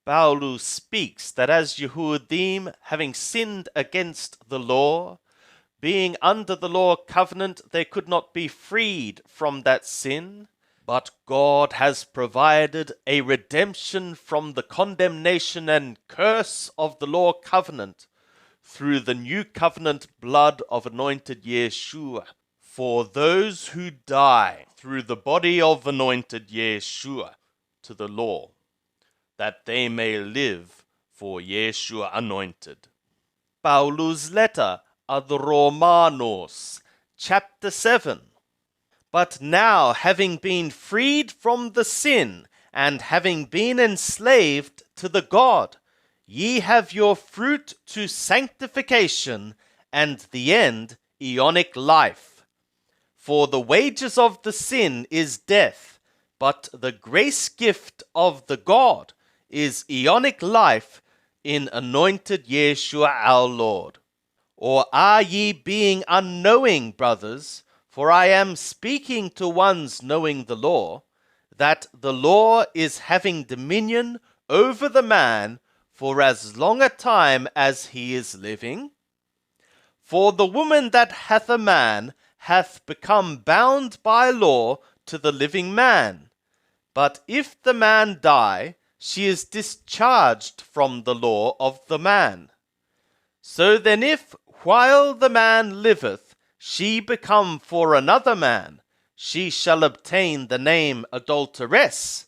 Paulus speaks that as Yehudim, having sinned against the law, being under the law covenant, they could not be freed from that sin, but God has provided a redemption from the condemnation and curse of the law covenant through the new covenant blood of anointed Yeshua, for those who die through the body of anointed Yeshua to the law, that they may live for Yeshua anointed. Paulus' letter ad Romanos, chapter 7. But now, having been freed from the sin, and having been enslaved to the God, ye have your fruit to sanctification, and the end Aeonic life. For the wages of the sin is death, but the grace gift of the God is Aeonic life in anointed Yeshua our Lord. Or are ye being unknowing, brothers, for I am speaking to ones knowing the law, that the law is having dominion over the man for as long a time as he is living? For the woman that hath a man hath become bound by law to the living man. But if the man die, she is discharged from the law of the man. So then if, while the man liveth, she become for another man, she shall obtain the name adulteress.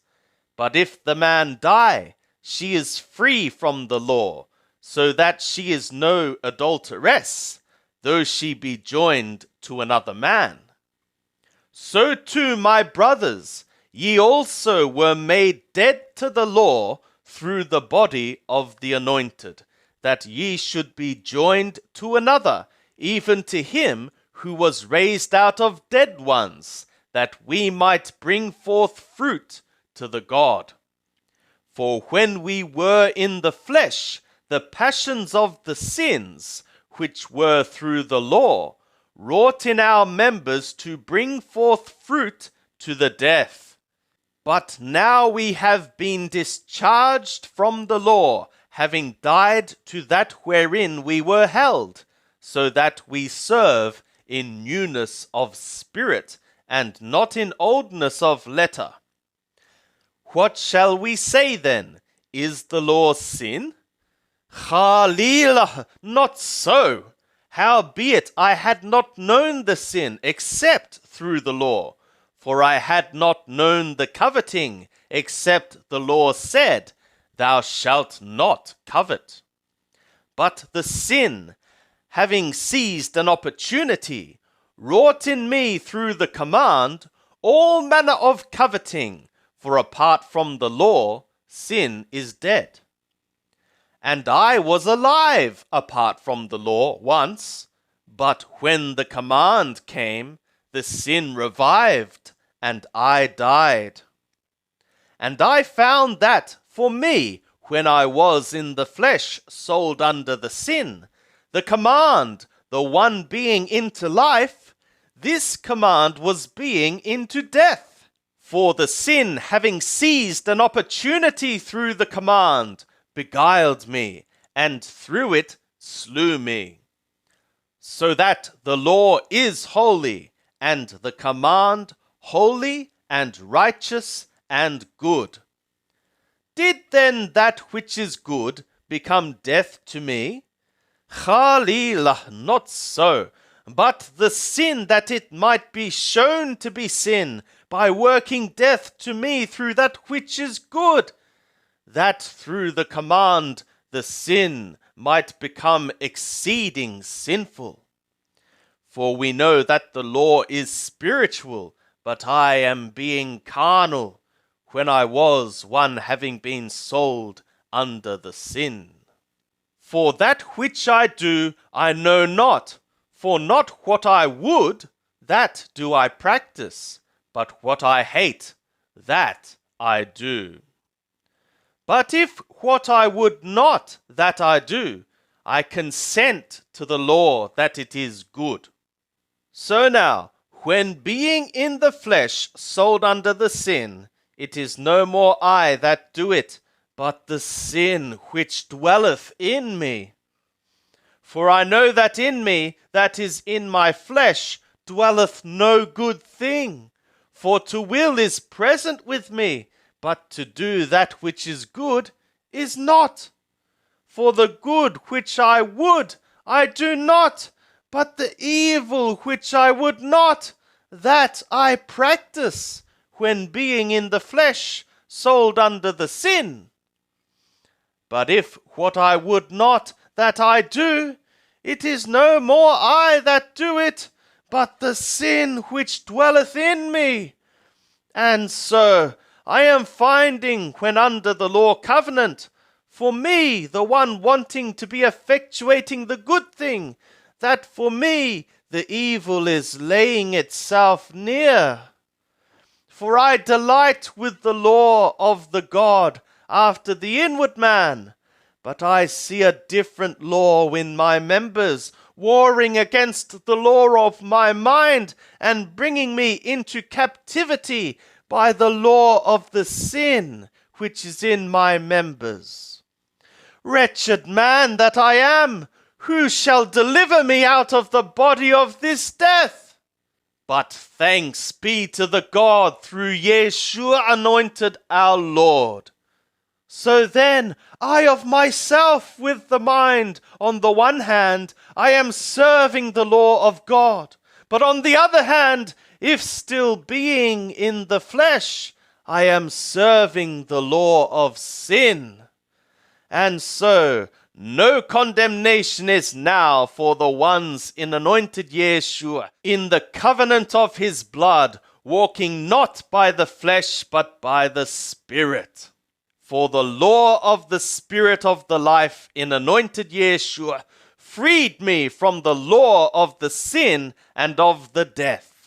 But if the man die, she is free from the law, so that she is no adulteress, though she be joined to another man. So too, my brothers, ye also were made dead to the law through the body of the anointed, that ye should be joined to another, even to him who was raised out of dead ones, that we might bring forth fruit to the God. For when we were in the flesh, the passions of the sins, which were through the law, wrought in our members to bring forth fruit to the death. But now we have been discharged from the law, having died to that wherein we were held, so that we serve in newness of spirit, and not in oldness of letter. What shall we say then? Is the law sin? Chalilah, not so. Howbeit I had not known the sin except through the law, for I had not known the coveting, except the law said, Thou shalt not covet. But the sin, having seized an opportunity, wrought in me through the command all manner of coveting, for apart from the law, sin is dead. And I was alive apart from the law once, but when the command came, the sin revived, and I died. And I found that, for me, when I was in the flesh sold under the sin, the command, the one being into life, this command was being into death. For the sin, having seized an opportunity through the command, beguiled me, and through it slew me. So that the law is holy, and the command holy and righteous and good. Did then that which is good become death to me? Chalilah, not so, but the sin that it might be shown to be sin, by working death to me through that which is good, that through the command the sin might become exceeding sinful. For we know that the law is spiritual, but I am being carnal, when I was one having been sold under the sin. For that which I do I know not, for not what I would, that do I practice, but what I hate, that I do. But if what I would not, that I do, I consent to the law that it is good. So now, when being in the flesh sold under the sin, it is no more I that do it, but the sin which dwelleth in me. For I know that in me, that is in my flesh, dwelleth no good thing. For to will is present with me, but to do that which is good is not. For the good which I would, I do not, but the evil which I would not, that I practice, when being in the flesh, sold under the sin. But if what I would not, that I do, it is no more I that do it, but the sin which dwelleth in me. And so I am finding, when under the law covenant, for me, the one wanting to be effectuating the good thing, that for me the evil is laying itself near. For I delight with the law of the God after the inward man, but I see a different law in my members, warring against the law of my mind, and bringing me into captivity by the law of the sin which is in my members. Wretched man that I am, who shall deliver me out of the body of this death? But thanks be to the God through Yeshua anointed our Lord. So then, I of myself with the mind, on the one hand, I am serving the law of God, but on the other hand, if still being in the flesh, I am serving the law of sin. And so, no condemnation is now for the ones in anointed Yeshua, in the covenant of his blood, walking not by the flesh, but by the Spirit. For the law of the Spirit of the life in anointed Yeshua freed me from the law of the sin and of the death.